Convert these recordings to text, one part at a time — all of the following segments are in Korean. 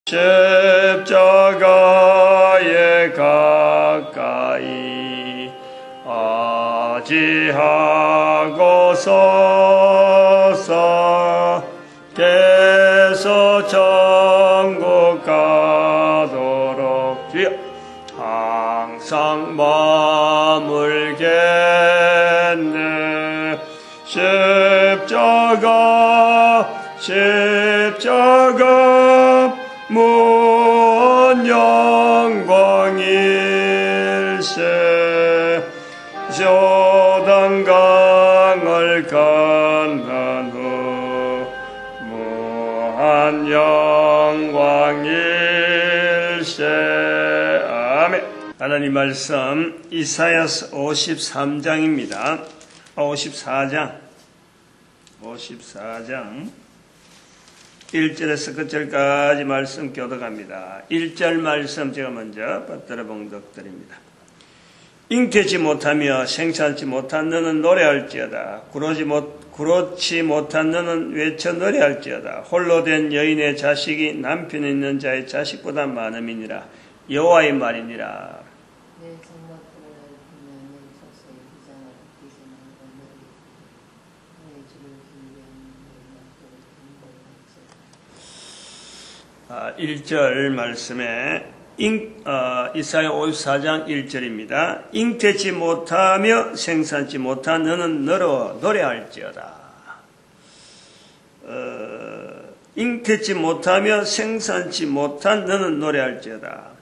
십자가에 가까이 아지하고서서 계속 천국 가도록 주여 항상 머물겠네. 십자가 무언 영광일세. 요단강을 건넌 후 무한 영광일세. 아멘. 하나님 말씀 이사야서 53장입니다. 54장 1절에서 끝절까지 말씀 교독합니다. 1절 말씀 제가 먼저 받들어 봉독드립니다. 잉태치 못하며 생산치 못한 너는 노래할지어다. 구로치 못한 너는 외쳐 노래할지어다. 홀로 된 여인의 자식이 남편 있는 자의 자식보다 많음이니라. 여호와의 말이니라. 내 장막들을 밟으며 내 젖소의 비장을 뛰지만 내 주를 기리한 내 약속을 근거로 1절 말씀에 이사야 54장 1절입니다. 잉태치 못하며 생산치 못한 너는 너로 노래할지어다. 잉태치 못하며 생산치 못한 너는 노래할지어다.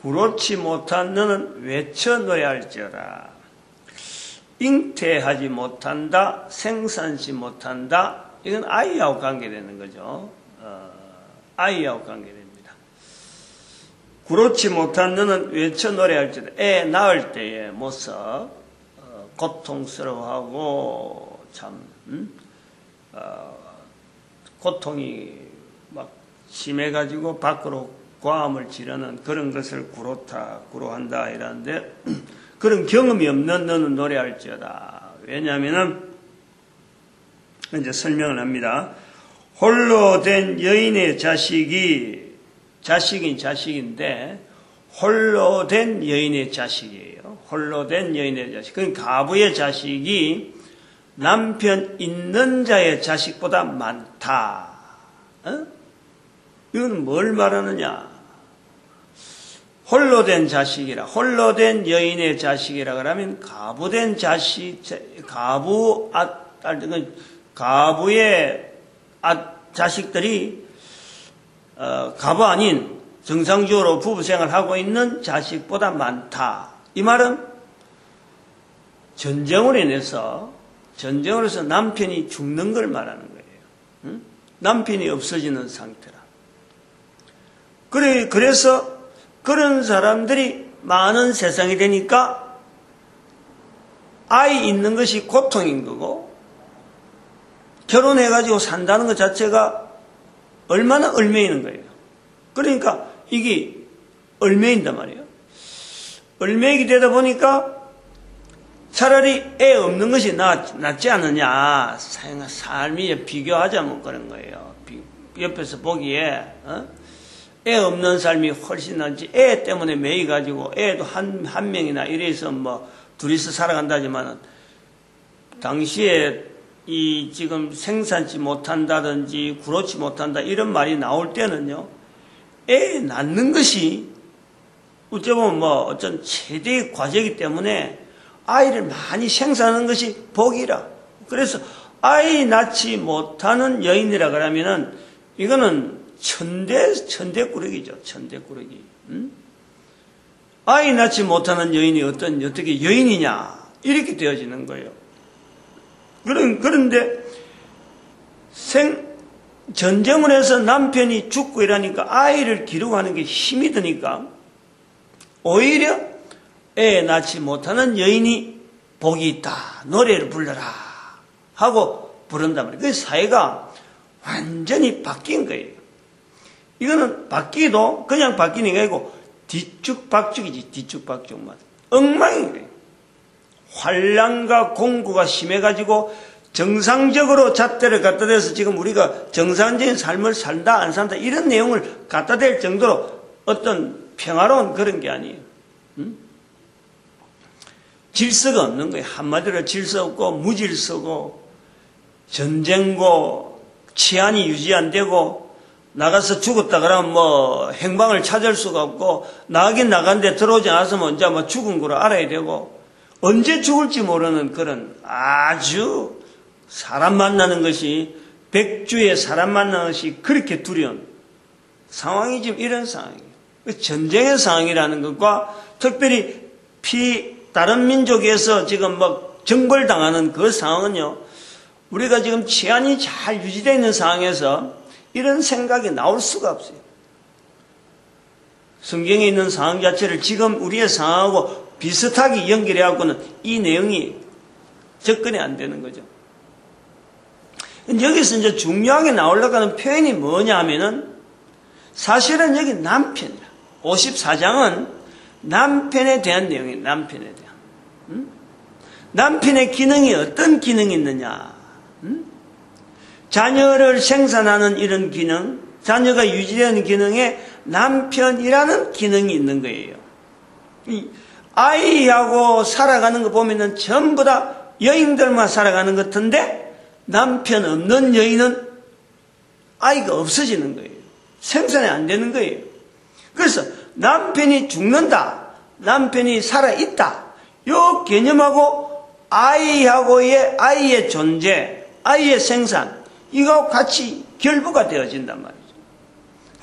구로치 못한 너는 외쳐 노래할지어다. 잉태하지 못한다, 생산치 못한다. 이건 아이하고 관계되는 거죠. 아이하고 관계됩니다. 구로치 못한 너는 외쳐 노래할지어다. 애 낳을 때의 모습, 고통스러워하고 참 고통이 막 심해가지고 밖으로 고함을 지르는 그런 것을 구로한다 이러는데 그런 경험이 없는 너는 노래할지어다. 왜냐하면은 이제 설명을 합니다. 홀로 된 여인의 자식이긴 자식인데 홀로 된 여인의 자식이에요. 홀로 된 여인의 자식. 그 가부의 자식이 남편 있는 자의 자식보다 많다. 이건 뭘 말하느냐? 홀로 된 자식이라, 홀로 된 여인의 자식이라 그러면 가부된 자식, 가부의 자식들이 가부 아닌 정상적으로 부부생활을 하고 있는 자식보다 많다. 이 말은 전쟁으로 인해서 남편이 죽는 걸 말하는 거예요. 남편이 없어지는 상태라. 그래서 그런 사람들이 많은 세상이 되니까 아이 있는 것이 고통인 거고 결혼해가지고 산다는 것 자체가 얼마나 얼매이는 거예요. 그러니까 이게 얼매인단 말이에요. 얼매이게 되다 보니까 차라리 애 없는 것이 낫지 않느냐. 삶이 비교하자면 그런 거예요. 옆에서 보기에 애 없는 삶이 훨씬 낫지. 애 때문에 매이가지고 애도 한 명이나 이래서 뭐 둘이서 살아간다지만은 당시에 이 지금 생산치 못한다든지 구로치 못한다 이런 말이 나올 때는요. 애 낳는 것이 어쩌면 뭐 어쩐 최대의 과제이기 때문에 아이를 많이 생산하는 것이 복이라. 그래서 아이 낳지 못하는 여인이라 그러면은 이거는 천대꾸러기죠. 천대꾸러기. 아이 낳지 못하는 여인이 어떻게 여인이냐 이렇게 되어지는 거예요. 그런데 전쟁을 해서 남편이 죽고 이러니까 아이를 기르고하는 게 힘이 드니까 오히려 애 낳지 못하는 여인이 복이 있다. 노래를 불러라 하고 부른단 말이에요. 그 사회가 완전히 바뀐 거예요. 이거는 바뀌도 그냥 바뀌는 게 아니고 뒤죽박죽이지. 뒤죽박죽만 엉망인 거예요. 환란과 공고가 심해가지고 정상적으로 잣대를 갖다 대서 지금 우리가 정상적인 삶을 산다 안 산다 이런 내용을 갖다 댈 정도로 어떤 평화로운 그런 게 아니에요. 질서가 없는 거예요. 한마디로 질서 없고 무질서고 전쟁고 치안이 유지 안 되고 나가서 죽었다 그러면 뭐 행방을 찾을 수가 없고 나가긴 나갔는데 들어오지 않았으면 이제 뭐 죽은 거로 알아야 되고 언제 죽을지 모르는 그런 아주 사람 만나는 것이 백주에 사람 만나는 것이 그렇게 두려운 상황이 지금 이런 상황이에요. 전쟁의 상황이라는 것과 특별히 다른 민족에서 지금 뭐 정벌당하는 그 상황은요. 우리가 지금 치안이 잘 유지되어 있는 상황에서 이런 생각이 나올 수가 없어요. 성경에 있는 상황 자체를 지금 우리의 상황하고 비슷하게 연결해갖고는 이 내용이 접근이 안 되는 거죠. 여기서 이제 중요하게 나오려고 하는 표현이 뭐냐 하면은 사실은 여기 남편이라. 54장은 남편에 대한 내용이에요. 남편에 대한. 남편의 기능이 어떤 기능이 있느냐. 자녀를 생산하는 이런 기능, 자녀가 유지되는 기능에 남편이라는 기능이 있는 거예요. 아이하고 살아가는 거 보면은 전부 다 여인들만 살아가는 것 같은데 남편 없는 여인은 아이가 없어지는 거예요. 생산이 안 되는 거예요. 그래서 남편이 죽는다, 남편이 살아있다, 이 개념하고 아이의 존재, 아이의 생산, 이거 같이 결부가 되어진단 말이죠.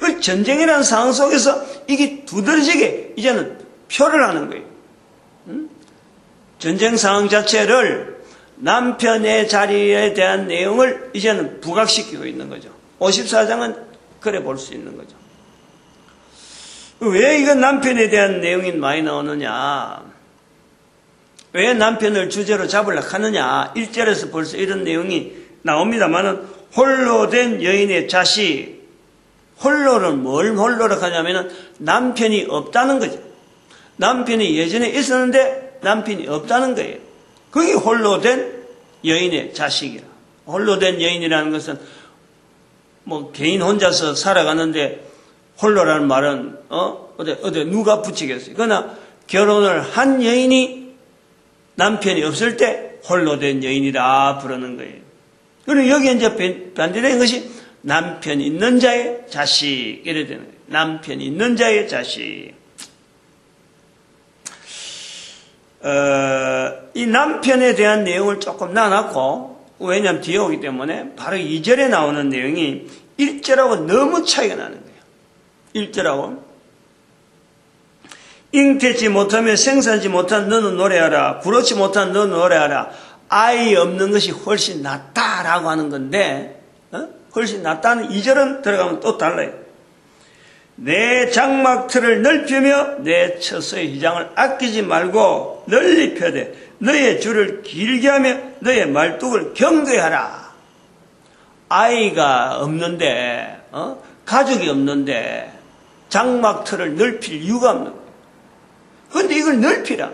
그 전쟁이라는 상황 속에서 이게 두드러지게 이제는 표를 하는 거예요. 전쟁 상황 자체를 남편의 자리에 대한 내용을 이제는 부각시키고 있는 거죠. 54장은 그래 볼 수 있는 거죠. 왜 이거 남편에 대한 내용이 많이 나오느냐? 왜 남편을 주제로 잡으려고 하느냐? 1절에서 벌써 이런 내용이 나옵니다만은 홀로 된 여인의 자식, 홀로는 뭘 홀로로 하냐면은 남편이 없다는 거죠. 남편이 예전에 있었는데 남편이 없다는 거예요. 그게 홀로 된 여인의 자식이라. 홀로 된 여인이라는 것은 뭐 개인 혼자서 살아가는데 홀로라는 말은 어디 누가 붙이겠어요. 그러나 결혼을 한 여인이 남편이 없을 때 홀로 된 여인이라 부르는 거예요. 그리고 여기 이제 반대되는 것이 남편 있는 자의 자식 이래 되는 거예요. 남편 있는 자의 자식. 이 남편에 대한 내용을 조금 놔놨고, 왜냐하면 뒤에 오기 때문에 바로 2절에 나오는 내용이 1절하고 너무 차이가 나는 거예요. 1절하고 잉태치 못하며 생산치 못한 너는 노래하라, 부르지 못한 너는 노래하라. 아이 없는 것이 훨씬 낫다라고 하는 건데, 훨씬 낫다는 2절은 들어가면 또 달라요. 내 장막틀을 넓히며 내 처소의 휘장을 아끼지 말고 널리 펴되 너의 줄을 길게 하며 너의 말뚝을 경거히 하라. 아이가 없는데 가족이 없는데 장막틀을 넓힐 이유가 없는 거예요. 그런데 이걸 넓히라.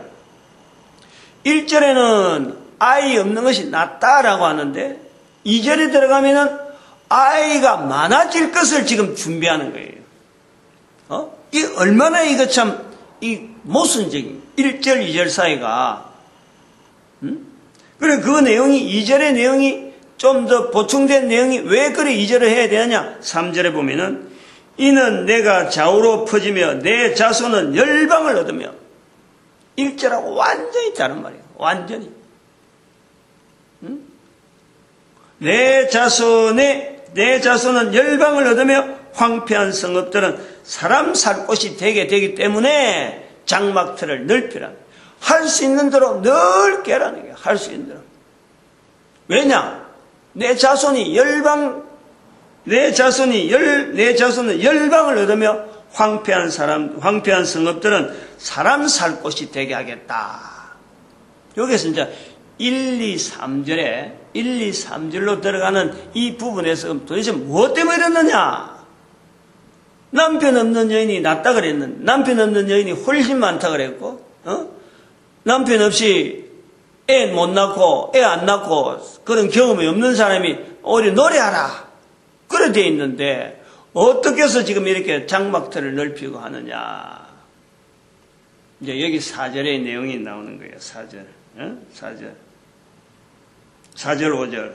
1절에는 아이 없는 것이 낫다라고 하는데 2절에 들어가면은 아이가 많아질 것을 지금 준비하는 거예요. 이 얼마나 이거 참, 이 모순적인 1절, 2절 사이가, 그래, 그 내용이, 2절의 내용이 좀 더 보충된 내용이 왜 그래 2절을 해야 되느냐? 3절에 보면은, 이는 내가 좌우로 퍼지며 내 자손은 열방을 얻으며, 1절하고 완전히 다른 말이에요. 완전히. 내 자손은 열방을 얻으며 황폐한 성읍들은 사람 살 곳이 되기 때문에 장막틀을 넓히라. 할 수 있는 대로 넓게 하라는 거예요. 할 수 있는 대로. 왜냐? 내 자손은 열방을 얻으며 황폐한 성읍들은 사람 살 곳이 되게 하겠다. 여기서 이제 1, 2, 3절로 들어가는 이 부분에서 도대체 무엇 때문에 이랬느냐? 남편 없는 여인이 낫다 그랬는데, 남편 없는 여인이 훨씬 많다 그랬고, 남편 없이 애 못 낳고 애 안 낳고 그런 경험이 없는 사람이 오히려 노래하라 그래 돼 있는데 어떻게 해서 지금 이렇게 장막틀을 넓히고 하느냐. 이제 여기 4절의 내용이 나오는 거예요. 4절. 4절 5절.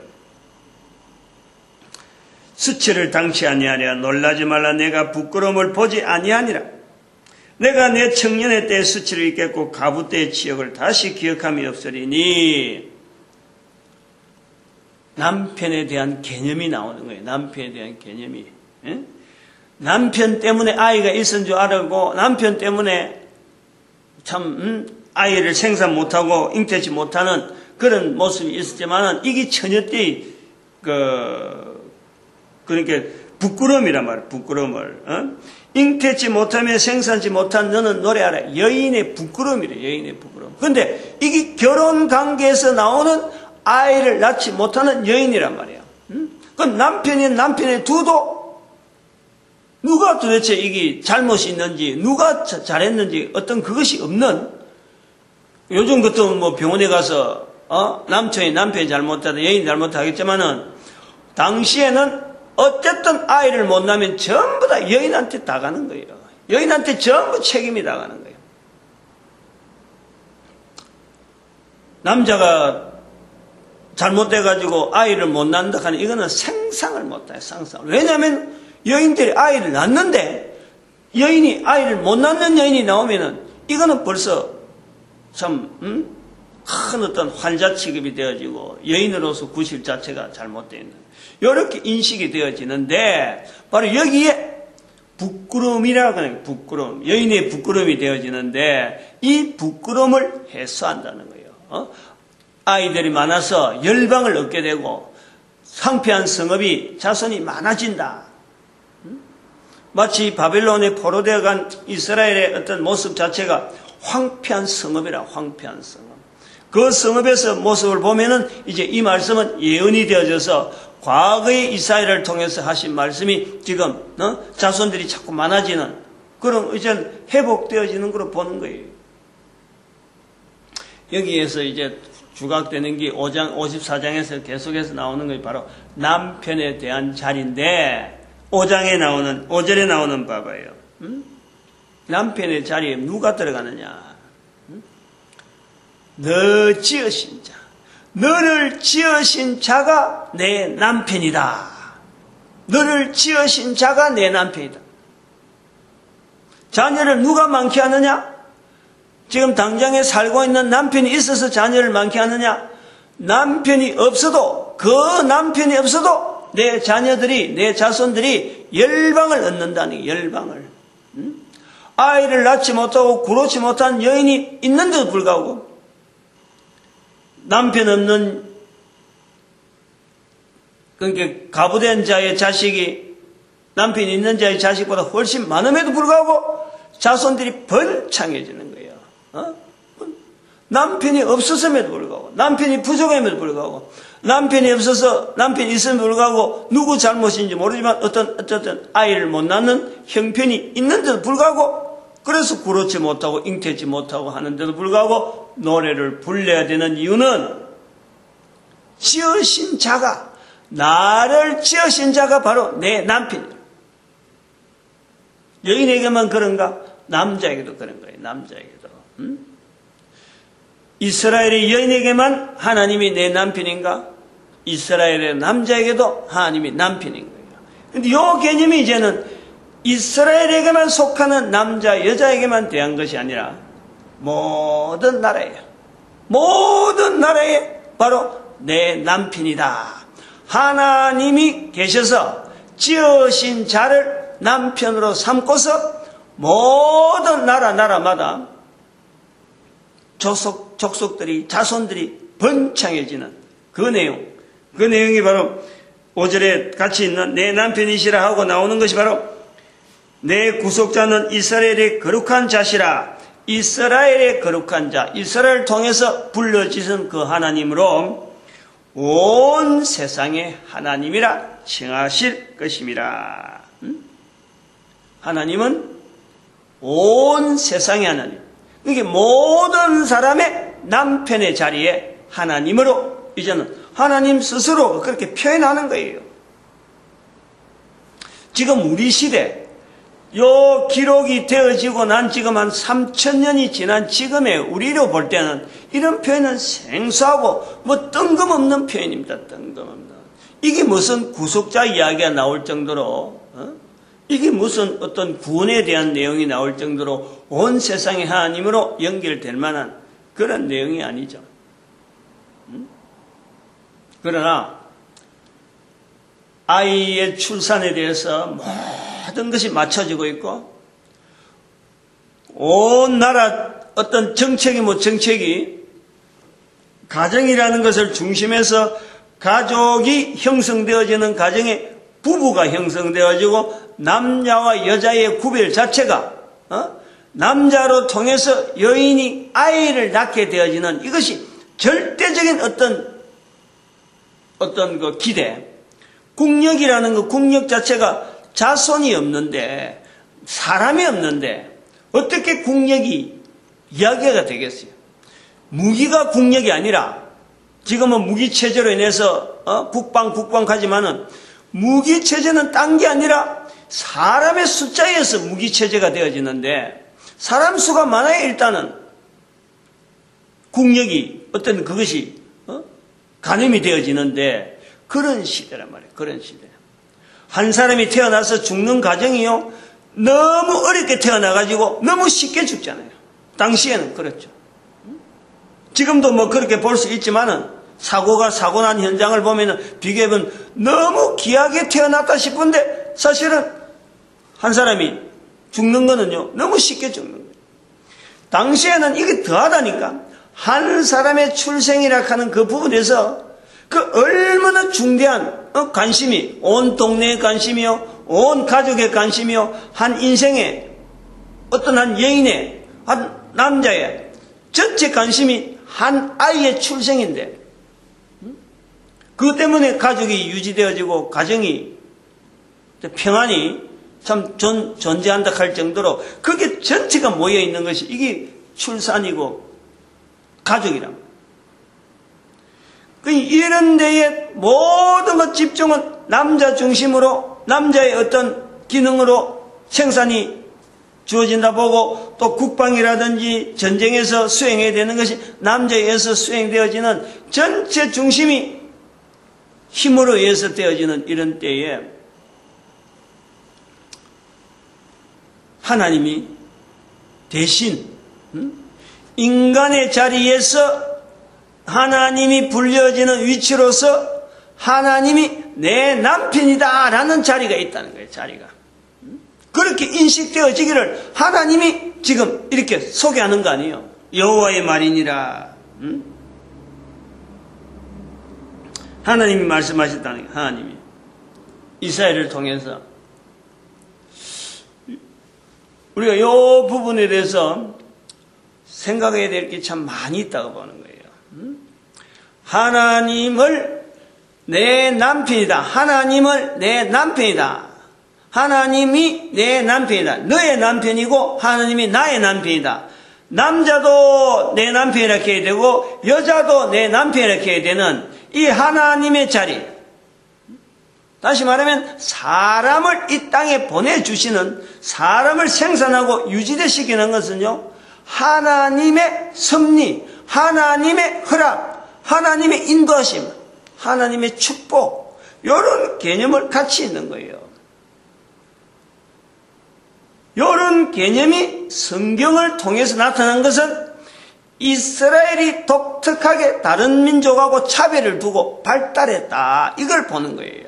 수치를 당치 아니하랴. 놀라지 말라. 내가 부끄러움을 보지 아니하니라. 내가 내 청년의 때의 수치를 잊겠고 가부 때의 치욕을 다시 기억함이 없으리니. 남편에 대한 개념이 나오는 거예요. 남편에 대한 개념이. 남편 때문에 아이가 있은 줄 알고 남편 때문에 참 아이를 생산 못하고 잉태치 못하는 그런 모습이 있었지만은 이게 처녀때의 그러니까 부끄러움이란 말이에요. 부끄러움을. 잉태치 못하며 생산치 못한 너는 노래하라. 여인의 부끄러움이래. 여인의 부끄러움. 근데 이게 결혼 관계에서 나오는 아이를 낳지 못하는 여인이란 말이에요. 그럼 남편에 두도 누가 도대체 이게 잘못이 있는지, 누가 잘했는지 어떤 그것이 없는, 요즘 같은 뭐 병원에 가서, 남편이 잘못하다, 여인이 잘못하겠지만은, 당시에는 어쨌든 아이를 못 낳으면 전부 다 여인한테 다 가는 거예요. 여인한테 전부 책임이 다 가는 거예요. 남자가 잘못돼가지고 아이를 못 낳는다 하는 이거는 상상을 못해요. 상상을. 왜냐하면 여인들이 아이를 낳는데 여인이 아이를 못 낳는 여인이 나오면은 이거는 벌써 참 큰 어떤 환자 취급이 되어지고 여인으로서 구실 자체가 잘못되어 있는 이렇게 인식이 되어지는데 바로 여기에 부끄러움이라고 하는 부끄러움, 여인의 부끄러움이 되어지는데 이 부끄러움을 해소한다는 거예요. 아이들이 많아서 열방을 얻게 되고 황폐한 성읍이 자손이 많아진다. 마치 바벨론에 포로되어 간 이스라엘의 어떤 모습 자체가 황폐한 성읍이라. 황폐한 성읍. 그 성읍에서 모습을 보면은 이제 이 말씀은 예언이 되어져서 과거의 이스라엘을 통해서 하신 말씀이 지금 자손들이 자꾸 많아지는 그런 이제 회복되어지는 걸로 보는 거예요. 여기에서 이제 주각되는 게 5장 54장에서 계속해서 나오는 것이 바로 남편에 대한 자리인데 5절에 나오는 바봐요. 남편의 자리에 누가 들어가느냐? 너 지으신 자, 너를 지으신 자가 내 남편이다. 너를 지으신 자가 내 남편이다. 자녀를 누가 많게 하느냐? 지금 당장에 살고 있는 남편이 있어서 자녀를 많게 하느냐? 남편이 없어도, 그 남편이 없어도 내 자녀들이, 내 자손들이 열방을 얻는다니, 열방을. 아이를 낳지 못하고 구로치 못한 여인이 있는데도 불구하고 남편 없는, 그러니까 가부된 자의 자식이 남편이 있는 자의 자식보다 훨씬 많음에도 불구하고 자손들이 번창해지는 거예요. 남편이 없었음에도 불구하고, 남편이 부족함에도 불구하고, 남편이 없어서, 남편이 있음에도 불구하고, 누구 잘못인지 모르지만 어쨌든 아이를 못 낳는 형편이 있는데도 불구하고, 그래서 구로치 못하고 잉태치 못하고 하는데도 불구하고 노래를 불러야 되는 이유는 지으신 자가, 나를 지으신 자가 바로 내 남편이다. 여인에게만 그런가? 남자에게도 그런 거예요. 남자에게도. 이스라엘의 여인에게만 하나님이 내 남편인가? 이스라엘의 남자에게도 하나님이 남편인 거예요. 근데 이 개념이 이제는 이스라엘에게만 속하는 남자, 여자에게만 대한 것이 아니라 모든 나라에, 모든 나라에 바로 내 남편이다. 하나님이 계셔서 지으신 자를 남편으로 삼고서 모든 나라마다 족속들이, 자손들이 번창해지는 그 내용이 바로 5절에 같이 있는 내 남편이시라 하고 나오는 것이 바로 내 구속자는 이스라엘의 거룩한 자시라. 이스라엘의 거룩한 자, 이스라엘을 통해서 불러지신 그 하나님으로 온 세상의 하나님이라 칭하실 것임이라. 하나님은 온 세상의 하나님. 이게 모든 사람의 남편의 자리에 하나님으로 이제는 하나님 스스로 그렇게 표현하는 거예요. 지금 우리 시대 요 기록이 되어지고 난 지금 한 3000년이 지난 지금의 우리로 볼 때는 이런 표현은 생소하고 뭐 뜬금없는 표현입니다. 뜬금없는. 이게 무슨 구속자 이야기가 나올 정도로 이게 무슨 어떤 구원에 대한 내용이 나올 정도로 온 세상의 하나님으로 연결될 만한 그런 내용이 아니죠. 그러나 아이의 출산에 대해서 모든 것이 맞춰지고 있고 온 나라 어떤 정책이 가정이라는 것을 중심해서 가족이 형성되어지는 가정에 부부가 형성되어지고 남자와 여자의 구별 자체가 남자로 통해서 여인이 아이를 낳게 되어지는 이것이 절대적인 어떤 그 기대, 국력이라는 그 국력 자체가 자손이 없는데 사람이 없는데 어떻게 국력이 이야기가 되겠어요? 무기가 국력이 아니라 지금은 무기체제로 인해서 국방하지만은 무기체제는 딴 게 아니라 사람의 숫자에 의해서 무기체제가 되어지는데 사람 수가 많아야 일단은 국력이 어떤 그것이 가늠이 되어지는데 그런 시대란 말이에요. 그런 시대. 한 사람이 태어나서 죽는 과정이요. 너무 어렵게 태어나가지고 너무 쉽게 죽잖아요. 당시에는 그렇죠. 지금도 뭐 그렇게 볼 수 있지만은 사고 난 현장을 보면은 비교해보면 너무 귀하게 태어났다 싶은데 사실은 한 사람이 죽는 거는요. 너무 쉽게 죽는 거예요. 당시에는 이게 더하다니까. 한 사람의 출생이라 하는 그 부분에서 그 얼마나 중대한 관심이 온 동네의 관심이요. 온 가족의 관심이요. 한 인생의 어떤 한 여인의 한 남자의 전체 관심이 한 아이의 출생인데 그것 때문에 가족이 유지되어지고 가정이 평안이 참 존재한다 할 정도로 그게 전체가 모여있는 것이 이게 출산이고 가족이란 이런 데에 모든 것 집중은 남자 중심으로 남자의 어떤 기능으로 생산이 주어진다 보고 또 국방이라든지 전쟁에서 수행해야 되는 것이 남자에 의해서 수행되어지는 전체 중심이 힘으로 의해서 되어지는 이런 때에 하나님이 대신 인간의 자리에서 하나님이 불려지는 위치로서 하나님이 내 남편이다 라는 자리가 있다는 거예요. 자리가 그렇게 인식되어지기를 하나님이 지금 이렇게 소개하는 거 아니에요. 여호와의 말이니라. 하나님이 말씀하셨다는 거예요. 하나님이 이스라엘을 통해서 우리가 이 부분에 대해서 생각해야 될 게 참 많이 있다고 보는 거예요. 하나님을 내 남편이다. 하나님을 내 남편이다. 하나님이 내 남편이다. 너의 남편이고 하나님이 나의 남편이다. 남자도 내 남편이라 해야 되고 여자도 내 남편이라 해야 되는 이 하나님의 자리. 다시 말하면 사람을 이 땅에 보내주시는 사람을 생산하고 유지되시키는 것은요. 하나님의 섭리, 하나님의 허락, 하나님의 인도하심, 하나님의 축복 이런 개념을 같이 있는 거예요. 이런 개념이 성경을 통해서 나타난 것은 이스라엘이 독특하게 다른 민족하고 차별을 두고 발달했다. 이걸 보는 거예요.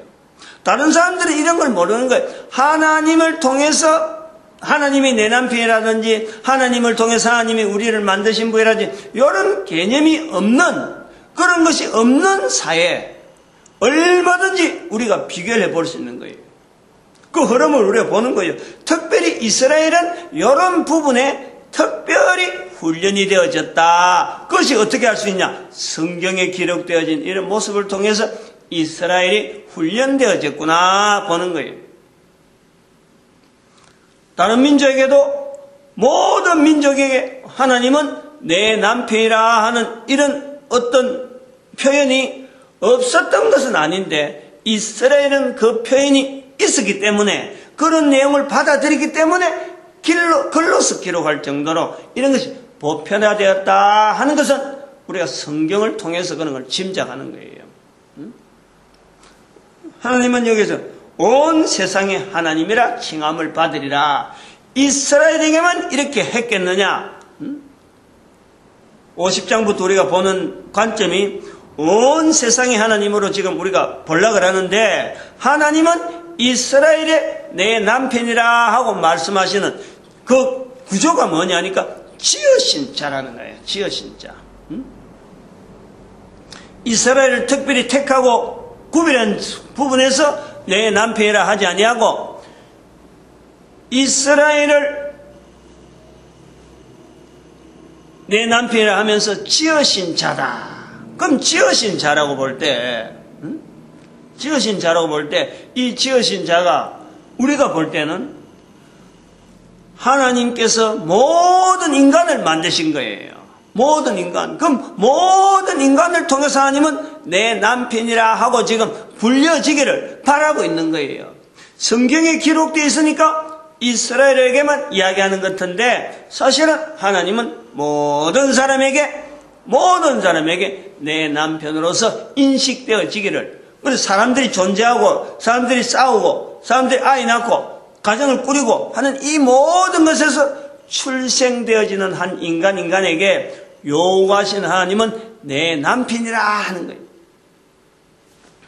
다른 사람들은 이런 걸 모르는 거예요. 하나님을 통해서 하나님이 내 남편이라든지 하나님을 통해서 하나님이 우리를 만드신 분이라든지 이런 개념이 없는 그런 것이 없는 사회에 얼마든지 우리가 비교를 해볼 수 있는 거예요. 그 흐름을 우리가 보는 거예요. 특별히 이스라엘은 이런 부분에 특별히 훈련이 되어졌다. 그것이 어떻게 할 수 있냐? 성경에 기록되어진 이런 모습을 통해서 이스라엘이 훈련되어졌구나 보는 거예요. 다른 민족에게도 모든 민족에게 하나님은 내 남편이라 하는 이런 어떤 표현이 없었던 것은 아닌데 이스라엘은 그 표현이 있었기 때문에 그런 내용을 받아들이기 때문에 글로서 기록할 정도로 이런 것이 보편화되었다 하는 것은 우리가 성경을 통해서 그런 걸 짐작하는 거예요. 하나님은 여기서 온 세상에 하나님이라 칭함을 받으리라. 이스라엘에게만 이렇게 했겠느냐? 50장부터 우리가 보는 관점이 온 세상의 하나님으로 지금 우리가 번락을 하는데 하나님은 이스라엘의 내 남편이라 하고 말씀하시는 그 구조가 뭐냐니까 지으신 자라는 거예요. 지으신 자. 이스라엘을 특별히 택하고 구별한 부분에서 내 남편이라 하지 아니하고 이스라엘을 내 남편이라 하면서 지으신 자다. 그럼 지으신 자라고 볼 때, 지으신 자라고 볼 때, 이 지으신 자가 우리가 볼 때는 하나님께서 모든 인간을 만드신 거예요. 모든 인간. 그럼 모든 인간을 통해서 하나님은 내 남편이라 하고 지금 불려지기를 바라고 있는 거예요. 성경에 기록되어 있으니까 이스라엘에게만 이야기하는 것 같은데 사실은 하나님은 모든 사람에게 내 남편으로서 인식되어지기를, 그래서 사람들이 존재하고 사람들이 싸우고 사람들이 아이 낳고 가정을 꾸리고 하는 이 모든 것에서 출생되어지는 한 인간에게 요구하시는 하나님은 내 남편이라 하는 거예요.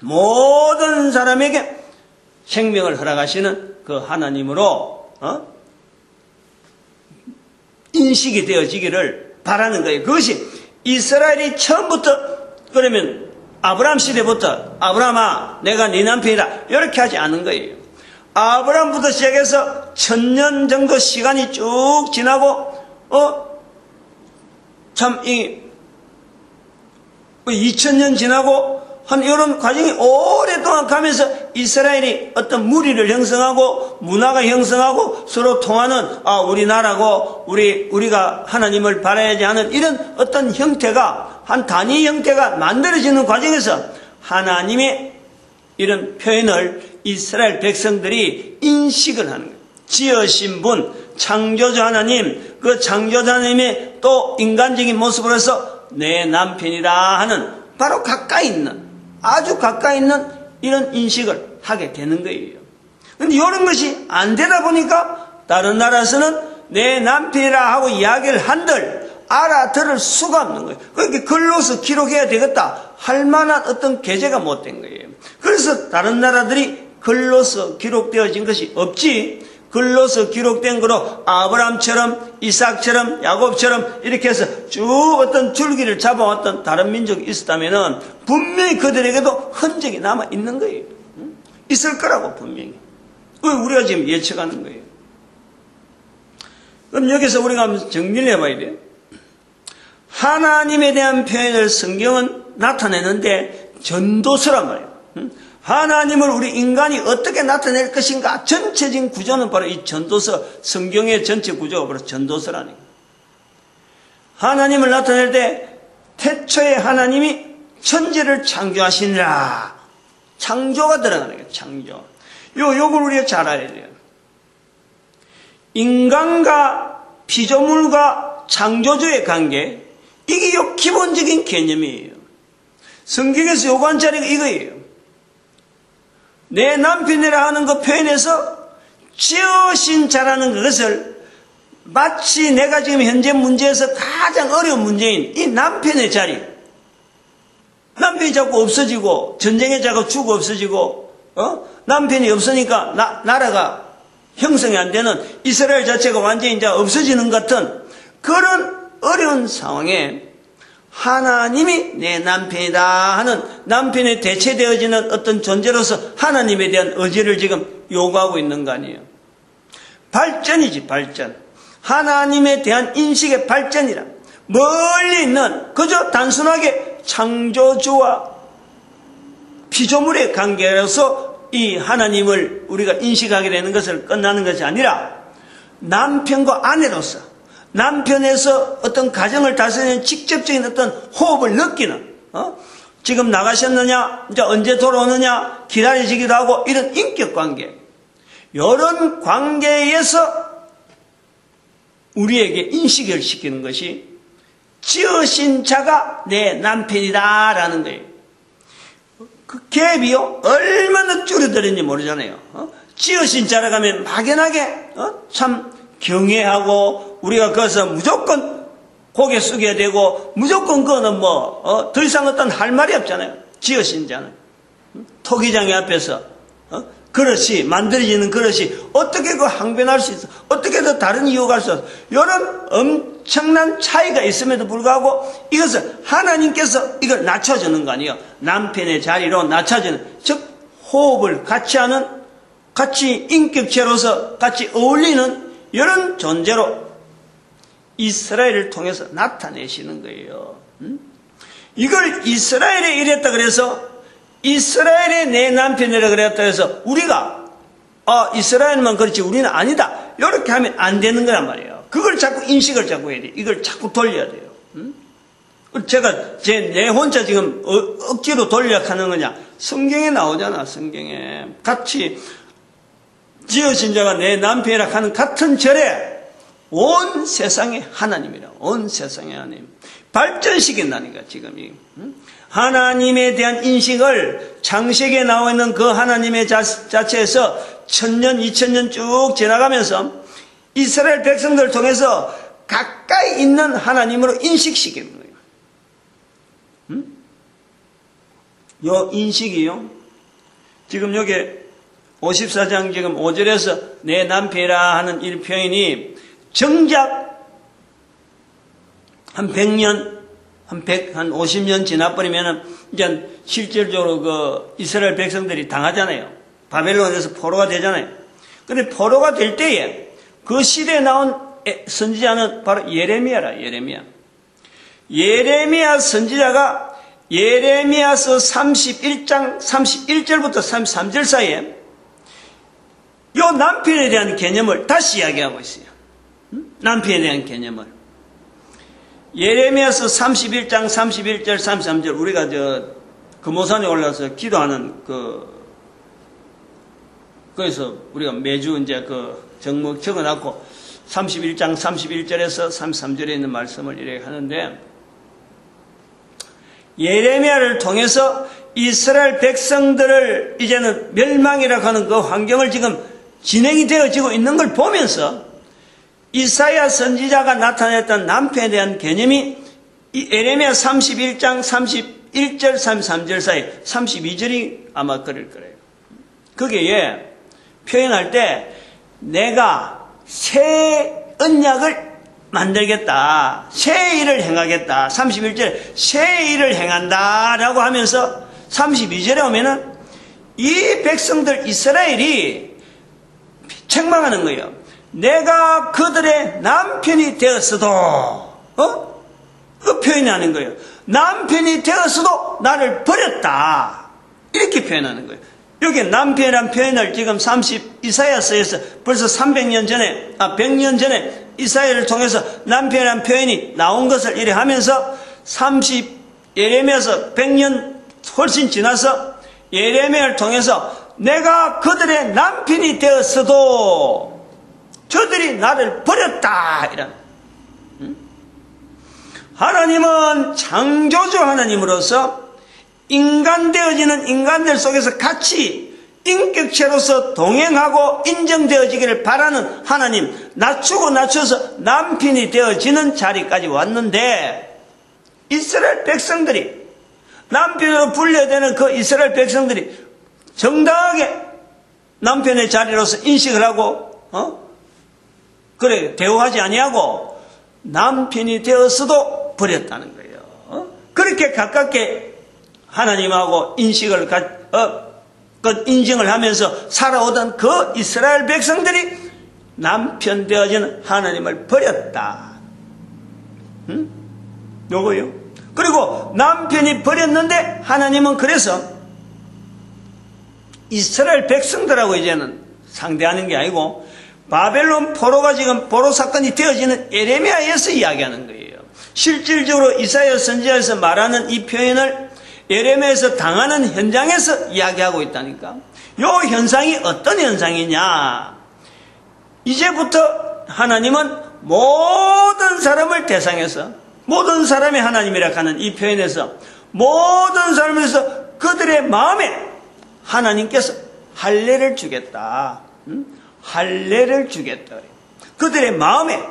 모든 사람에게 생명을 허락하시는 그 하나님으로 인식이 되어지기를 바라는 거예요. 그것이 이스라엘이 처음부터, 그러면 아브라함 시대부터 아브라함아 내가 네 남편이라 이렇게 하지 않은 거예요. 아브라함부터 시작해서 1000년 정도 시간이 쭉 지나고 참 2000년 지나고 한 이런 과정이 오랫동안 가면서 이스라엘이 어떤 무리를 형성하고 문화가 형성하고 서로 통하는 우리나라고 우리가 하나님을 바라야지 하는 이런 어떤 형태가, 한 단위 형태가 만들어지는 과정에서 하나님의 이런 표현을 이스라엘 백성들이 인식을 하는 거예요. 지으신 분, 창조주 하나님, 그 창조주 하나님의 또 인간적인 모습으로서 내 남편이라 하는 바로 가까이 있는, 아주 가까이 있는 이런 인식을 하게 되는 거예요. 그런데 이런 것이 안 되다 보니까 다른 나라에서는 내 남편이라 하고 이야기를 한들 알아들을 수가 없는 거예요. 그렇게 글로서 기록해야 되겠다 할 만한 어떤 계제가 못 된 거예요. 그래서 다른 나라들이 글로서 기록되어진 것이 없지, 글로서 기록된 거로 아브라함처럼 이삭처럼 야곱처럼 이렇게 해서 쭉 어떤 줄기를 잡아왔던 다른 민족이 있었다면 분명히 그들에게도 흔적이 남아 있는 거예요. 있을 거라고 분명히. 그걸 우리가 지금 예측하는 거예요. 그럼 여기서 우리가 한번 정리를 해봐야 돼요. 하나님에 대한 표현을 성경은 나타내는데 전도서란 말이에요. 하나님을 우리 인간이 어떻게 나타낼 것인가 전체적인 구조는 바로 이 전도서, 성경의 전체 구조가 바로 전도서라는 거예요. 하나님을 나타낼 때 태초에 하나님이 천지를 창조하시니라. 창조가 들어가는 거예요. 창조. 요걸 우리가 잘 알아야 돼요. 인간과 피조물과 창조주의 관계, 이게 요 기본적인 개념이에요. 성경에서 요구한 자리가 이거예요. 내 남편이라 하는 그 표현에서 지으신 자라는 것을 마치 내가 지금 현재 문제에서 가장 어려운 문제인 이 남편의 자리, 남편이 자꾸 없어지고 전쟁에 자꾸 죽어 없어지고 남편이 없으니까 나라가 형성이 안 되는 이스라엘 자체가 완전히 이제 없어지는 것 같은 그런 어려운 상황에 하나님이 내 남편이다 하는, 남편에 대체되어지는 어떤 존재로서 하나님에 대한 의지를 지금 요구하고 있는 거 아니에요. 발전이지, 발전. 하나님에 대한 인식의 발전이라. 멀리 있는 그저 단순하게 창조주와 피조물의 관계로서 이 하나님을 우리가 인식하게 되는 것을 끝나는 것이 아니라 남편과 아내로서, 남편에서 어떤 가정을 다스리는 직접적인 어떤 호흡을 느끼는, 지금 나가셨느냐? 이제 언제 돌아오느냐? 기다려지기도 하고 이런 인격 관계. 이런 관계에서 우리에게 인식을 시키는 것이 지으신 자가 내 남편이다라는 거예요. 그 갭이요 얼마나 줄어들었는지 모르잖아요. 지으신 자라고 하면 막연하게 참 경외하고 우리가 거기서 무조건 고개 숙여야 되고 무조건 그거는 뭐 더 이상 어떤 할 말이 없잖아요. 지으신 자는 토기장의 앞에서 그릇이 만들어지는 그릇이 어떻게 그 항변할 수 있어? 어떻게 더 다른 이유가 할 수 있어? 이런 엄청난 차이가 있음에도 불구하고 이것을 하나님께서 이걸 낮춰주는 거 아니에요. 남편의 자리로 낮춰주는, 즉 호흡을 같이 하는, 같이 인격체로서 같이 어울리는 이런 존재로 이스라엘을 통해서 나타내시는 거예요. 이걸 이스라엘에 이랬다 그래서 이스라엘의 내 남편이라 그랬다 해서 우리가 이스라엘만 그렇지 우리는 아니다 이렇게 하면 안 되는 거란 말이에요. 그걸 자꾸 인식을 자꾸 해야 돼요. 이걸 자꾸 돌려야 돼요. 제가 내 혼자 지금 억지로 돌려야 하는 거냐? 성경에 나오잖아. 성경에 같이 지으신 자가 내 남편이라 하는 같은 절에 온 세상의 하나님이라. 온 세상의 하나님 발전시킨다니까 지금 하나님에 대한 인식을 창세기에 나와 있는 그 하나님의 자체에서 1000년, 2000년 쭉 지나가면서 이스라엘 백성들을 통해서 가까이 있는 하나님으로 인식시키는 거예요. 요 인식이요. 지금 여기 54장 지금 5절에서 내 남편이라 하는 이 표현이 정작 한 100년 한 50년 지나버리면은, 이제 실질적으로 그 이스라엘 백성들이 당하잖아요. 바벨론에서 포로가 되잖아요. 근데 포로가 될 때에 그 시대에 나온 선지자는 바로 예레미야라, 예레미야. 예레미야 선지자가 예레미야서 31장 31절부터 33절 사이에 요 남편에 대한 개념을 다시 이야기하고 있어요. 남편에 대한 개념을. 예레미야서 31장 31절 33절 우리가 금오산에 올라서 기도하는 거기서 우리가 매주 이제 정목 적어놨고 31장 31절에서 33절에 있는 말씀을 이렇게 하는데 예레미야를 통해서 이스라엘 백성들을 이제는 멸망이라고 하는 그 환경을 지금 진행이 되어지고 있는 걸 보면서 이사야 선지자가 나타냈던 남편에 대한 개념이 이 예레미야 31장 31절 33절 사이 32절이 아마 그럴 거예요. 거기에 표현할 때 내가 새 언약을 만들겠다. 새 일을 행하겠다. 31절에 새 일을 행한다 라고 하면서 32절에 오면은 이 백성들 이스라엘이 책망하는 거예요. 내가 그들의 남편이 되었어도 그 표현하는 거예요. 남편이 되었어도 나를 버렸다. 이렇게 표현하는 거예요. 여기 남편이라는 표현을 지금 이사야서에서 벌써 300년 전에 100년 전에 이사야를 통해서 남편이라는 표현이 나온 것을 이래 하면서 예레미야서 100년 훨씬 지나서 예레미야를 통해서 내가 그들의 남편이 되었어도 저들이 나를 버렸다. 이런. 하나님은 창조주 하나님으로서 인간 되어지는 인간들 속에서 같이 인격체로서 동행하고 인정되어지기를 바라는 하나님, 낮춰서 남편이 되어지는 자리까지 왔는데 이스라엘 백성들이 남편으로 분류되는 그 이스라엘 백성들이 정당하게 남편의 자리로서 인식을 하고 그래 대우하지 아니하고 남편이 되었어도 버렸다는 거예요. 그렇게 가깝게 하나님하고 인식을 인정을 하면서 살아오던 그 이스라엘 백성들이 남편 되어지는 하나님을 버렸다. 요거요. 그리고 남편이 버렸는데 하나님은 그래서 이스라엘 백성들하고 이제는 상대하는 게 아니고 바벨론 포로가 지금 포로 사건이 되어지는 예레미야에서 이야기하는 거예요. 실질적으로 이사야 선지자에서 말하는 이 표현을 예레미야에서 당하는 현장에서 이야기하고 있다니까. 요 현상이 어떤 현상이냐? 이제부터 하나님은 모든 사람을 대상해서, 모든 사람이 하나님이라 하는 이 표현에서 모든 사람에서 그들의 마음에 하나님께서 할례를 주겠다. 할례를 주겠다. 그들의 마음에.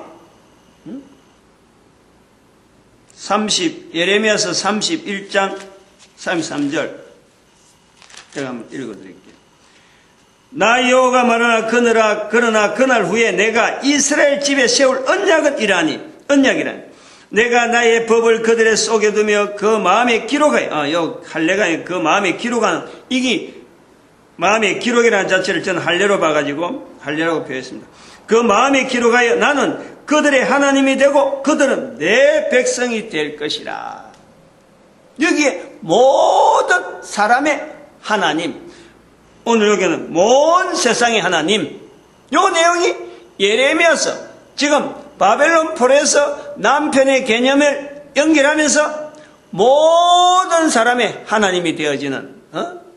예레미야서 31장 33절 제가 한번 읽어드릴게요. 나 여호와가 말하나 그러나 그날 후에 내가 이스라엘 집에 세울 언약은 이라니, 언약이라니, 내가 나의 법을 그들의 속에 두며 그 마음에 기록하여, 요 할례가 그 마음에 기록하는, 이게 마음의 기록이라는 자체를 저는 할례로 봐가지고 할례라고 표현했습니다. 그 마음에 기록하여 나는 그들의 하나님이 되고 그들은 내 백성이 될 것이라. 여기에 모든 사람의 하나님, 오늘 여기는 온 세상의 하나님, 요 내용이 예레미야서 지금 바벨론 포로에서 남편의 개념을 연결하면서 모든 사람의 하나님이 되어지는,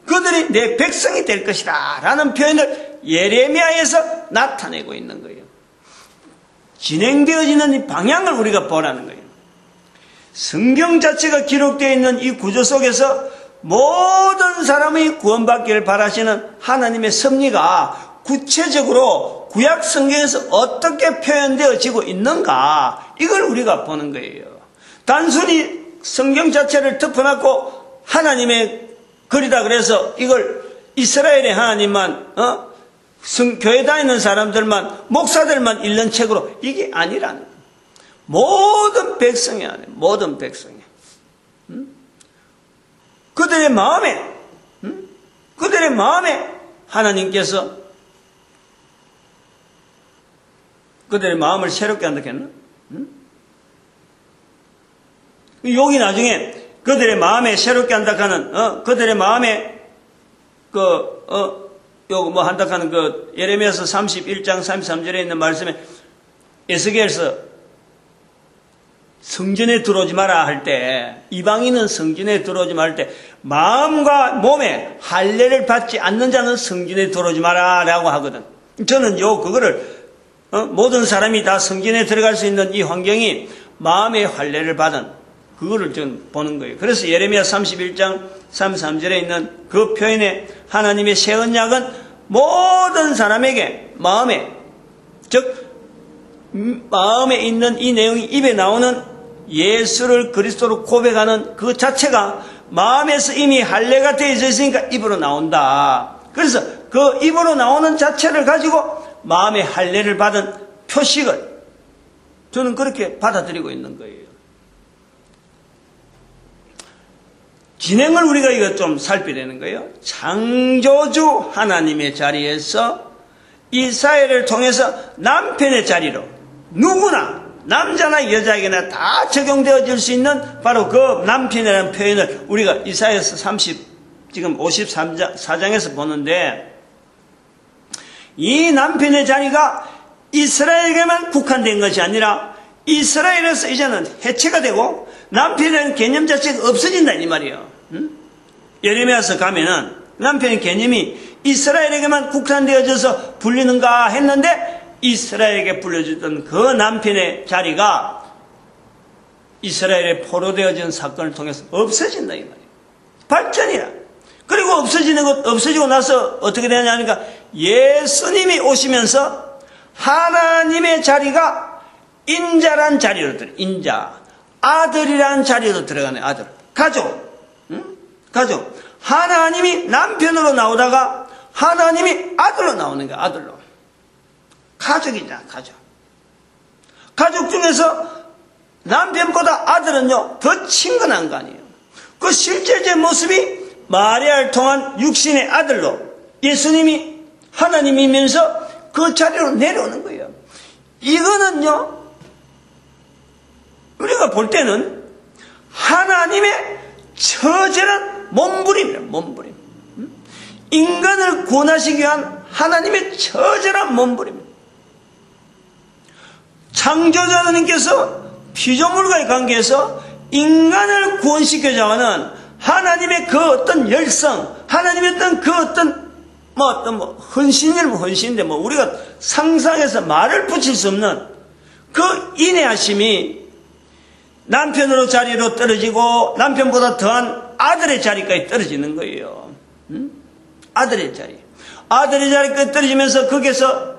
그들이 내 백성이 될 것이다 라는 표현을 예레미야에서 나타내고 있는 거예요. 진행되어지는 이 방향을 우리가 보라는 거예요. 성경 자체가 기록되어 있는 이 구조 속에서 모든 사람이 구원받기를 바라시는 하나님의 섭리가 구체적으로 구약 성경에서 어떻게 표현되어지고 있는가, 이걸 우리가 보는 거예요. 단순히 성경 자체를 덮어놓고 하나님의 글이다 그래서 이걸 이스라엘의 하나님만, 교회 다니는 사람들만, 목사들만 읽는 책으로, 이게 아니라는 거예요. 모든 백성이 아니에요. 모든 백성이. 그들의 마음에, 그들의 마음에 하나님께서 그들의 마음을 새롭게 한다 했나? 여기 나중에 그들의 마음에 새롭게 한다 하는, 그들의 마음에 요거 뭐 한다 하는 예레미야서 31장 33절에 있는 말씀에 에스겔서 성전에 들어오지 마라 할 때, 이방인은 성전에 들어오지 말 때 마음과 몸에 할례를 받지 않는 자는 성전에 들어오지 마라 라고 하거든. 저는 그거를 모든 사람이 다 성전에 들어갈 수 있는 이 환경이 마음의 할례를 받은 그거를 좀 보는 거예요. 그래서 예레미야 31장 33절에 있는 그 표현에 하나님의 새 언약은 모든 사람에게 마음에, 즉 마음에 있는 이 내용이 입에 나오는 예수를 그리스도로 고백하는 그 자체가 마음에서 이미 할례가 되어져 있으니까 입으로 나온다. 그래서 그 입으로 나오는 자체를 가지고 마음의 할례를 받은 표식을 저는 그렇게 받아들이고 있는 거예요. 진행을 우리가 이거 좀 살펴야 되는 거예요. 창조주 하나님의 자리에서 이 사회를 통해서 남편의 자리로 누구나 남자나 여자에게나 다 적용되어질 수 있는 바로 그 남편이라는 표현을 우리가 이사야서 지금 54장에서 보는데, 이 남편의 자리가 이스라엘에게만 국한된 것이 아니라 이스라엘에서 이제는 해체가 되고 남편이라는 개념 자체가 없어진다 이 말이에요. 예레미야서 가면은 남편의 개념이 이스라엘에게만 국한되어져서 불리는가 했는데 이스라엘에게 불려주던 그 남편의 자리가 이스라엘에 포로되어진 사건을 통해서 없어진다 이 말이에요. 발전이야. 그리고 없어지고 나서 어떻게 되냐 하니까 예수님이 오시면서 하나님의 자리가 인자란 자리로 인자, 아들이란 자리로 들어가네. 아들, 가족, 가족. 하나님이 남편으로 나오다가 하나님이 아들로 나오는 거야. 아들로. 가족이잖아. 가족. 가족 중에서 남편보다 아들은요 더 친근한 거 아니에요. 그 실제적 모습이 마리아를 통한 육신의 아들로 예수님이 하나님이면서 그 자리로 내려오는 거예요. 이거는요 우리가 볼 때는 하나님의 처절한 몸부림이에요. 몸부림. 인간을 구원하시기 위한 하나님의 처절한 몸부림. 창조자 하나님께서 피조물과의 관계에서 인간을 구원시키자 하는 하나님의 그 어떤 열성, 하나님의 어떤 그 어떤 헌신이라면 헌신인데 우리가 상상해서 말을 붙일 수 없는 그 인내하심이 남편으로 자리로 떨어지고 남편보다 더한 아들의 자리까지 떨어지는 거예요. 아들의 자리까지 떨어지면서 거기서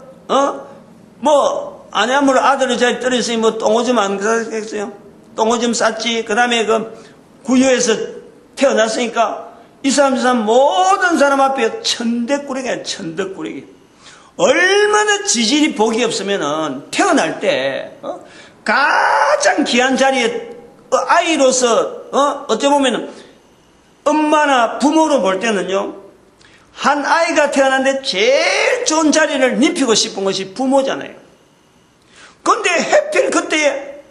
아내아무로 아들의 자리 떨어졌으니 똥오줌 안 싸겠어요? 똥오줌 쌌지. 그 다음에 구유에서 태어났으니까 이 사람 모든 사람 앞에 천대꾸레기야, 천대꾸레기. 얼마나 지질이 복이 없으면은 태어날 때 가장 귀한 자리에 아이로서 어찌 보면은 엄마나 부모로 볼 때는요, 한 아이가 태어났는데 제일 좋은 자리를 입히고 싶은 것이 부모잖아요. 근데 하필 그때에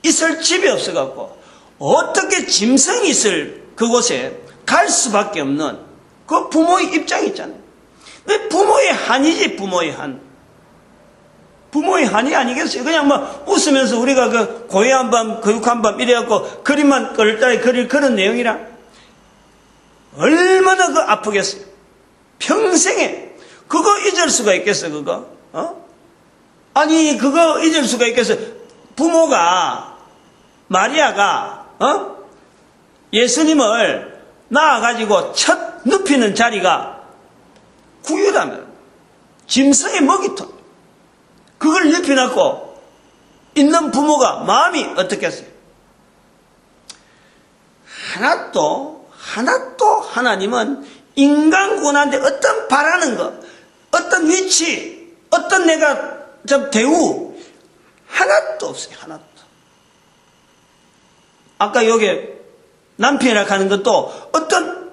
있을 집이 없어갖고 어떻게 짐승이 있을 그곳에 갈 수밖에 없는 그 부모의 입장이 있잖아요. 부모의 한이지, 부모의 한. 부모의 한이 아니겠어요? 그냥 웃으면서 우리가 고요한 밤, 거룩한 밤 이래갖고 그림만 끌다리 그릴 그런 내용이라 얼마나 아프겠어요? 평생에 그거 잊을 수가 있겠어, 그거? 아니, 그거 잊을 수가 있겠어? 부모가, 마리아가, 예수님을 낳아가지고 첫 눕히는 자리가 구유라면, 짐승의 먹이통. 그걸 눕혀놓고 있는 부모가 마음이 어떻겠어요? 하나도 하나님은 인간 구원하는데 어떤 바라는 것, 어떤 위치, 어떤 내가 대우, 하나도 없어요, 하나도. 아까 여기 남편이라 하는 것도 어떤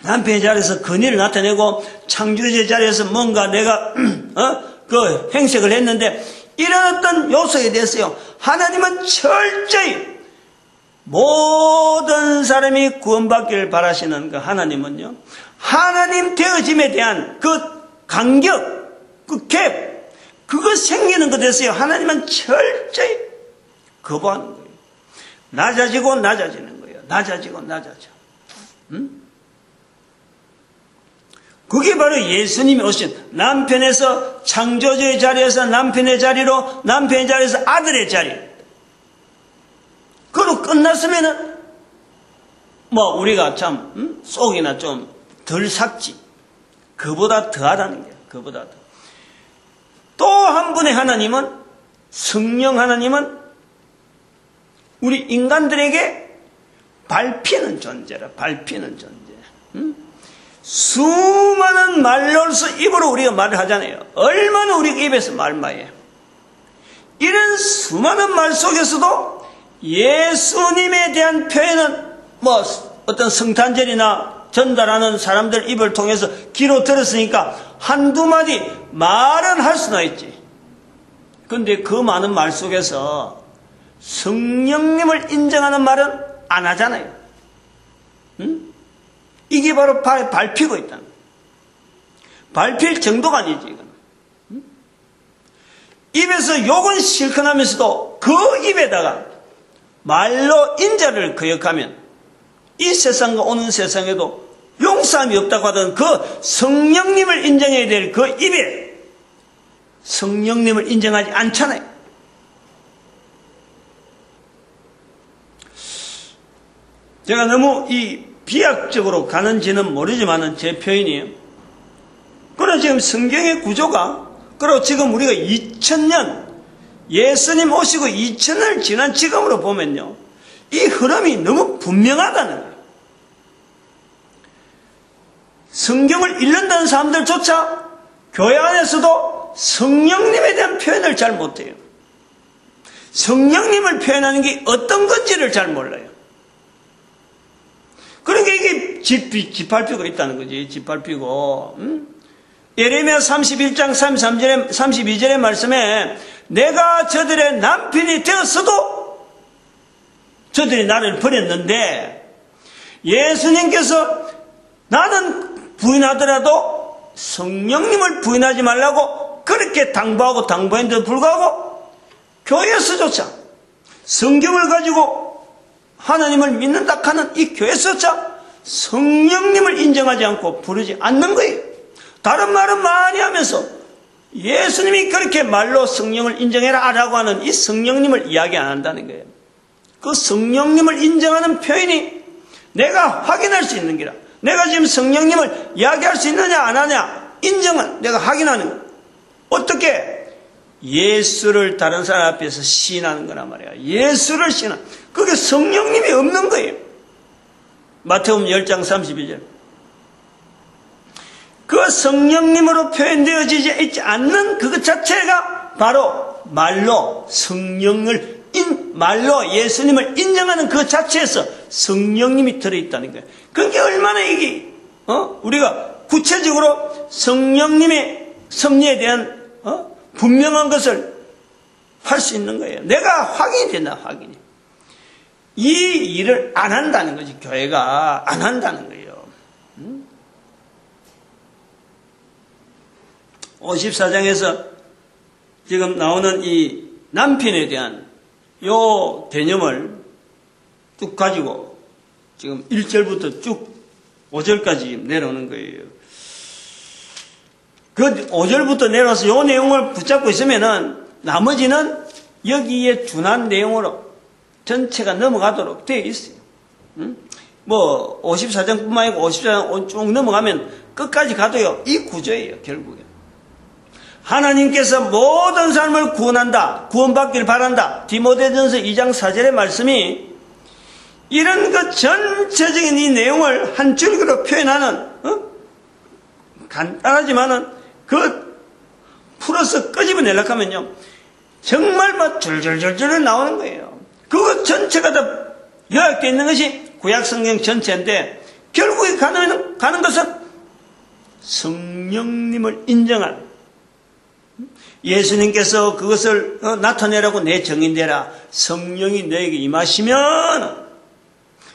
남편의 자리에서 근위를 나타내고 창조주의 자리에서 뭔가 내가 그 행색을 했는데 이런 어떤 요소에 대해서요, 하나님은 철저히 모든 사람이 구원받기를 바라시는 그 하나님은요, 하나님 되어짐에 대한 그 간격, 그 갭, 그거 생기는 것에 대해서요, 하나님은 철저히 거부하는 거예요. 낮아지고 낮아지는 거예요. 낮아지고 낮아져. 그게 바로 예수님이 오신 남편에서 창조주의 자리에서 남편의 자리로, 남편의 자리에서 아들의 자리. 그로 끝났으면은 우리가 참 속이나 좀 덜 삭지. 그보다 더하다는 거예요. 그보다 더. 또 한 분의 하나님은, 성령 하나님은 우리 인간들에게 밟히는 존재라. 밟히는 존재. 수많은 말로서 입으로 우리가 말을 하잖아요. 얼마나 우리가 입에서 말마해요. 이런 수많은 말 속에서도 예수님에 대한 표현은 어떤 성탄절이나 전달하는 사람들 입을 통해서 귀로 들었으니까 한두 마디 말은 할 수는 있지. 근데 그 많은 말 속에서 성령님을 인정하는 말은 안 하잖아요. 이게 바로 밟히고 있다는 거예요. 밟힐 정도가 아니지, 이건. 입에서 욕은 실컷 하면서도 그 입에다가 말로 인자를 거역하면 이 세상과 오는 세상에도 용서함이 없다고 하던 그 성령님을 인정해야 될 그 입에 성령님을 인정하지 않잖아요. 제가 너무 이 비약적으로 가는지는 모르지만은 제 표현이에요. 그리고 지금 성경의 구조가, 그리고 지금 우리가 2000년, 예수님 오시고 2000년을 지난 지금으로 보면요, 이 흐름이 너무 분명하다는 거예요. 성경을 읽는다는 사람들조차 교회 안에서도 성령님에 대한 표현을 잘 못해요. 성령님을 표현하는 게 어떤 건지를 잘 몰라요. 그러니까 이게 짓밟히고 있다는 거지. 짓밟히고. 예레미야 31장 33절에, 32절의 말씀에 내가 저들의 남편이 되었어도 저들이 나를 버렸는데 예수님께서 나는 부인하더라도 성령님을 부인하지 말라고 그렇게 당부했는데도 불구하고 교회에서조차 성경을 가지고 하나님을 믿는다 하는 이 교회조차 성령님을 인정하지 않고 부르지 않는 거예요. 다른 말은 많이 하면서 예수님이 그렇게 말로 성령을 인정해라 라고 하는 이 성령님을 이야기 안 한다는 거예요. 그 성령님을 인정하는 표현이 내가 확인할 수 있는 기라. 내가 지금 성령님을 이야기할 수 있느냐 안 하냐 인정은 내가 확인하는 거예요. 어떻게? 예수를 다른 사람 앞에서 시인하는 거란 말이야. 예수를 시인하는. 그게 성령님이 없는 거예요. 마태복음 10장 32절. 그 성령님으로 표현되어지지 있지 않는 그것 자체가 바로 말로 성령을 말로 예수님을 인정하는 그 자체에서 성령님이 들어있다는 거예요. 그게 얼마나 이게 우리가 구체적으로 성령님의 섭리에 대한 분명한 것을 할 수 있는 거예요. 내가 확인이 된다. 확인이. 이 일을 안 한다는 거지. 교회가 안 한다는 거예요. 54장에서 지금 나오는 이 남편에 대한 요 개념을 쭉 가지고 지금 1절부터 쭉 5절까지 내려오는 거예요. 그 5절부터 내려와서 요 내용을 붙잡고 있으면은 나머지는 여기에 준한 내용으로 전체가 넘어가도록 되어 있어요. 뭐 54장뿐만 아니고 54장 쭉 넘어가면 끝까지 가도요. 이 구조예요. 결국에. 하나님께서 모든 사람을 구원한다. 구원받기를 바란다. 디모데전서 2장 4절의 말씀이 이런 그 전체적인 이 내용을 한 줄기로 표현하는 간단하지만은 그 풀어서 끄집어내려고 하면요. 정말 막 줄줄줄줄 나오는 거예요. 그거 전체가 다 요약되어 있는 것이 구약성경 전체인데 결국에 가는 것은 성령님을 인정한 예수님께서 그것을 나타내라고 내 정인되라. 성령이 너에게 임하시면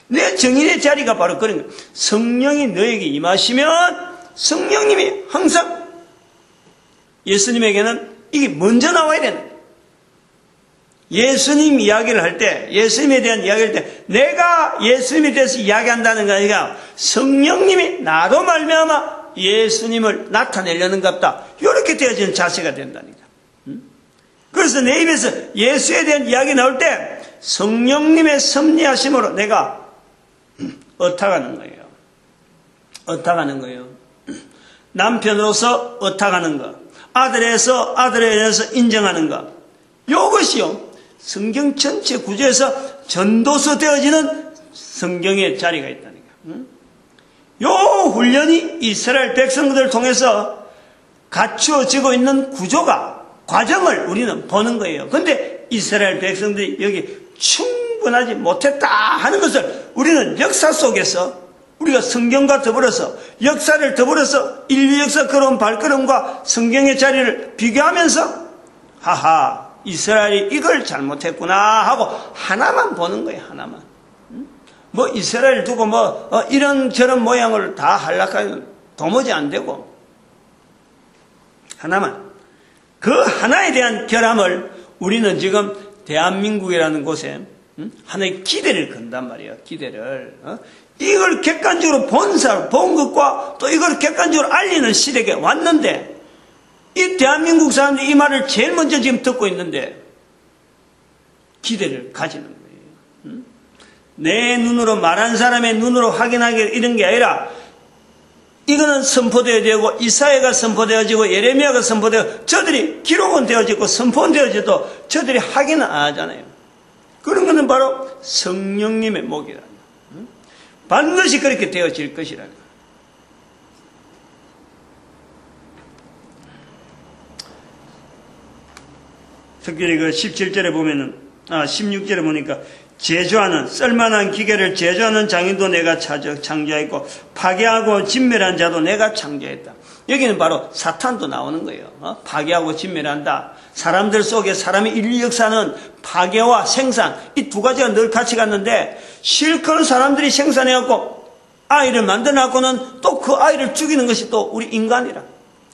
내 정인의 자리가 바로 그런 거예요. 성령이 너에게 임하시면 성령님이 항상 예수님에게는 이게 먼저 나와야 되는 거예요. 예수님 이야기를 할 때, 예수님에 대한 이야기를 할 때 내가 예수님에 대해서 이야기한다는 거 아니라 성령님이 나로 말미암아 예수님을 나타내려는 것 같다. 이렇게 되어지는 자세가 된다니까. 그래서 내 입에서 예수에 대한 이야기 나올 때 성령님의 섭리하심으로 내가 어탁하는 거예요. 어탁하는 거예요. 남편으로서 어탁하는 것, 아들에 대해서 인정하는 것. 이것이요. 성경 전체 구조에서 전도서 되어지는 성경의 자리가 있다니까. 요 훈련이 이스라엘 백성들을 통해서 갖추어지고 있는 구조가, 과정을 우리는 보는 거예요. 그런데 이스라엘 백성들이 여기 충분하지 못했다 하는 것을 우리는 역사 속에서 우리가 성경과 더불어서 역사를 더불어서 인류 역사 걸어온 발걸음과 성경의 자리를 비교하면서 하하 이스라엘이 이걸 잘못했구나 하고 하나만 보는 거예요. 하나만. 뭐 이스라엘 두고 뭐 이런 저런 모양을 다 하려면 도무지 안 되고 하나만. 그 하나에 대한 결함을 우리는 지금 대한민국이라는 곳에 하나의 기대를 건단 말이에요. 기대를. 이걸 객관적으로 본 것과 또 이걸 객관적으로 알리는 시대에 왔는데 이 대한민국 사람들이 이 말을 제일 먼저 지금 듣고 있는데 기대를 가지는 거예요. 내 눈으로 말한 사람의 눈으로 확인하기 이런 게 아니라 이거는 선포되어야 되고 이사야가 선포되어지고 예레미야가 선포되어 저들이 기록은 되어지고 선포는 되어져도 저들이 확인은 안 하잖아요. 그런 것은 바로 성령님의 목이라는 거예요. 반드시 그렇게 되어질 것이라는 거예요. 특별히 그 17절에 보면은 16절에 보니까 제조하는 쓸만한 기계를 제조하는 장인도 내가 창조했고 파괴하고 진멸한 자도 내가 창조했다. 여기는 바로 사탄도 나오는 거예요. 파괴하고 진멸한다. 사람들 속에 사람의 인류 역사는 파괴와 생산 이 두 가지가 늘 같이 갔는데 실컷 사람들이 생산해갖고 아이를 만들어놨고는 또 그 아이를 죽이는 것이 또 우리 인간이라.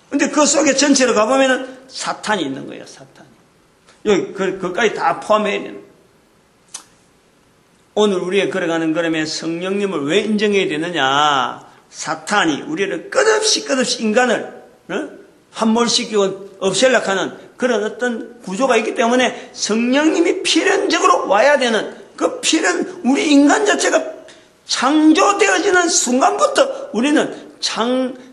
근데 그 속에 전체로 가보면은 사탄이 있는 거예요. 사탄이. 여기 그까지 다 포함해야 되는 거예요. 오늘 우리의 걸어가는 걸음에 성령님을 왜 인정해야 되느냐? 사탄이 우리를 끝없이 인간을 함몰시키고 없애려고 하는 그런 어떤 구조가 있기 때문에 성령님이 필연적으로 와야 되는 그 우리 인간 자체가 창조되어지는 순간부터 우리는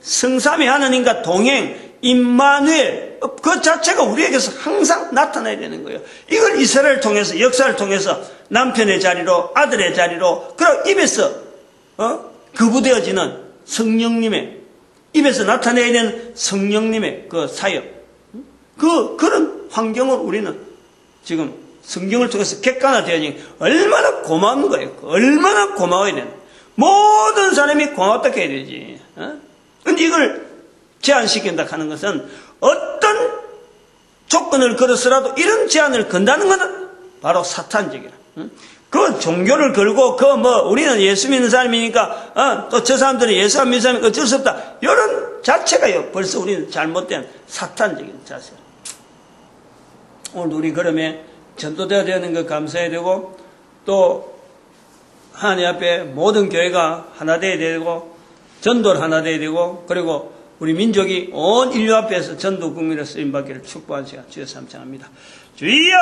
성삼위 하나님과 동행, 임마누엘 그 자체가 우리에게서 항상 나타나야 되는 거예요. 이걸 이스라엘을 통해서 역사를 통해서 남편의 자리로 아들의 자리로 그리고 입에서 거부되어지는 성령님의 입에서 나타내야 되는 성령님의 그 사역 그런 환경을 우리는 지금 성경을 통해서 객관화되어지니 얼마나 고마운 거예요. 얼마나 고마워야 되는 모든 사람이 고맙다 해야 되지. 근데 이걸 제한시킨다 하는 것은 어떤 조건을 걸어서라도 이런 제한을 건다는 것은 바로 사탄적이라. 그 종교를 걸고 우리는 예수 믿는 사람이니까 또 저 사람들은 예수 안 믿는 사람이 어쩔 수 없다. 이런 자체가요 벌써 우리는 잘못된 사탄적인 자세. 오늘 우리 그러면 전도되어야 되는 것 감사해야 되고 또 하나님 앞에 모든 교회가 하나 되어야 되고 전도를 하나 되어야 되고 그리고 우리 민족이 온 인류 앞에서 전도 국민의 쓰임받기를 축복한 시간 주여 삼창합니다. 주여!